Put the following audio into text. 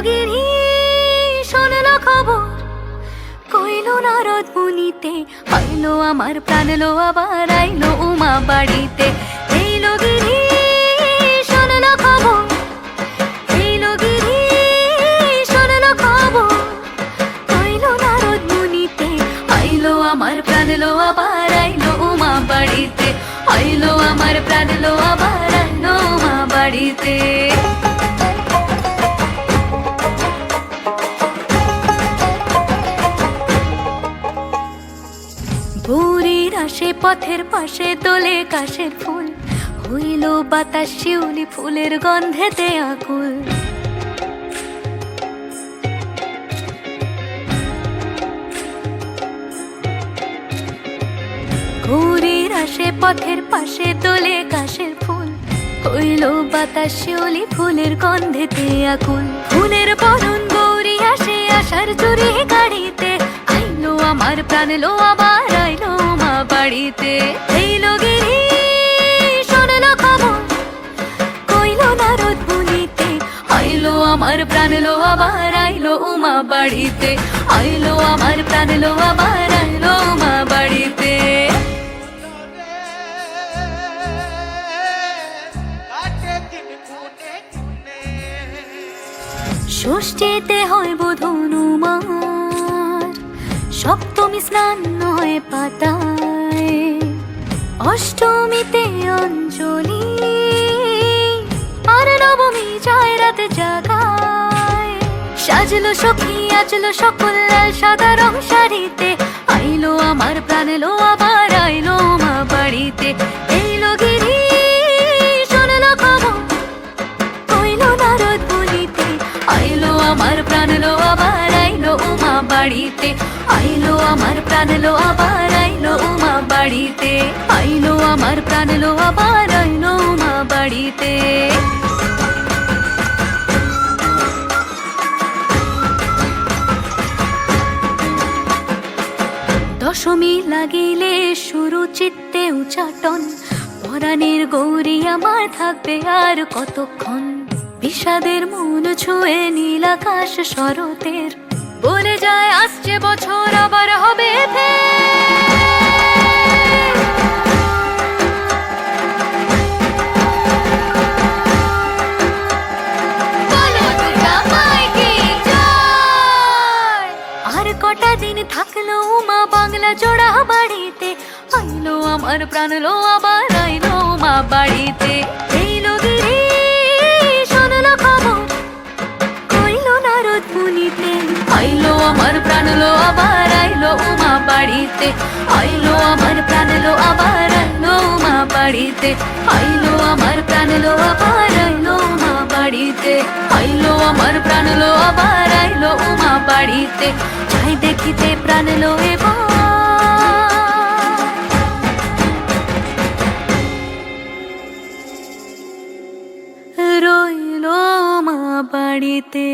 গিরি শোনলো খবর, কইলো নারদ মুনিতে, আইলো আমার প্রাণ লো আবার আইলো উমা বাড়িতে। এইলো গিরি শোনলো খবর, এইলো গিরি শোনলো খবর, কইলো নারদ মুনিতে, আইলো আমার প্রাণ লো আবার আইলো উমা বাড়িতে, আইলো আমার প্রাণ লো আবার আইলো উমা বাড়িতে। ভোরের আসে পথের পাশে তোলে কাশের ফুল, হইল বাতাস শিউলি ফুলের গন্ধেতে আকুল। ভোরের আসে পথের পাশে তোলে কাশের ফুল, হইল বাতাস শিউলি ফুলের গন্ধেতে আকুল। ফুলের বরণ গৌরী আসে আশার চুরি গাড়িতে, আইলো আমার প্রাণ লো আবার আইলো মা বাড়িতে। এইলো গিরি শোনলো খবর, কইলো নারদ মুনিতে, আইলো আমার প্রাণ লো আবার আইলো উমা বাড়িতে, আইলো আমার প্রাণ লো আবার আইলো উমা বাড়িতে। ষষ্ঠীতে হয় বোধন উমার, সপ্তমী স্নান হয় পাতায়, অষ্টমীতে অঞ্জলি, আর নবমী যায় রাত জাগায়। সাজলো সখী আজলো সকল লাল সাদা রং শাড়িতে, আইলো আমার প্রাণ লো আবার আইলো মা বাড়িতে। এইলো গিরি শোনলো খবর, কইলো নারদ মুনিতে, আইলো আমার প্রাণ লো আবার আইলো উমা বাড়িতে, আইলো আমার প্রাণ লো আবার আইলো উমা বাড়িতে, আইলো আমার প্রাণ লো আবার আইলো উমা বাড়িতে। দশমী লাগিলে শুরু চিত্তে উচাটন, পরাণের গৌরী আমার থাকবে আর কতক্ষণ। বিষাদের মন ছুঁয়ে নীল আকাশ শরতের, বলে যায় আসছে বছর আবার হবে আর কটা দিন থাকলো মা বাংলা জোড়া বাড়িতে, আইলো আমার প্রাণ লো আবার আইলো মা বাড়িতে। এইলো গিরি শোনলো খবর, কইলো নারদ মুনিতে, আইলো আমার প্রাণ লো আবার আইলো উমা বাড়িতে, আইলো আমার প্রাণ লো আবার আইলো উমা বাড়িতে, আইলো আমার প্রাণ লো আবার আইলো উমা বাড়িতে, আইলো আমার প্রাণ লো আবার আইলো উমা বাড়িতে। যাই দেখিতে প্রাণ লো এবার রইলো মা বাড়িতে।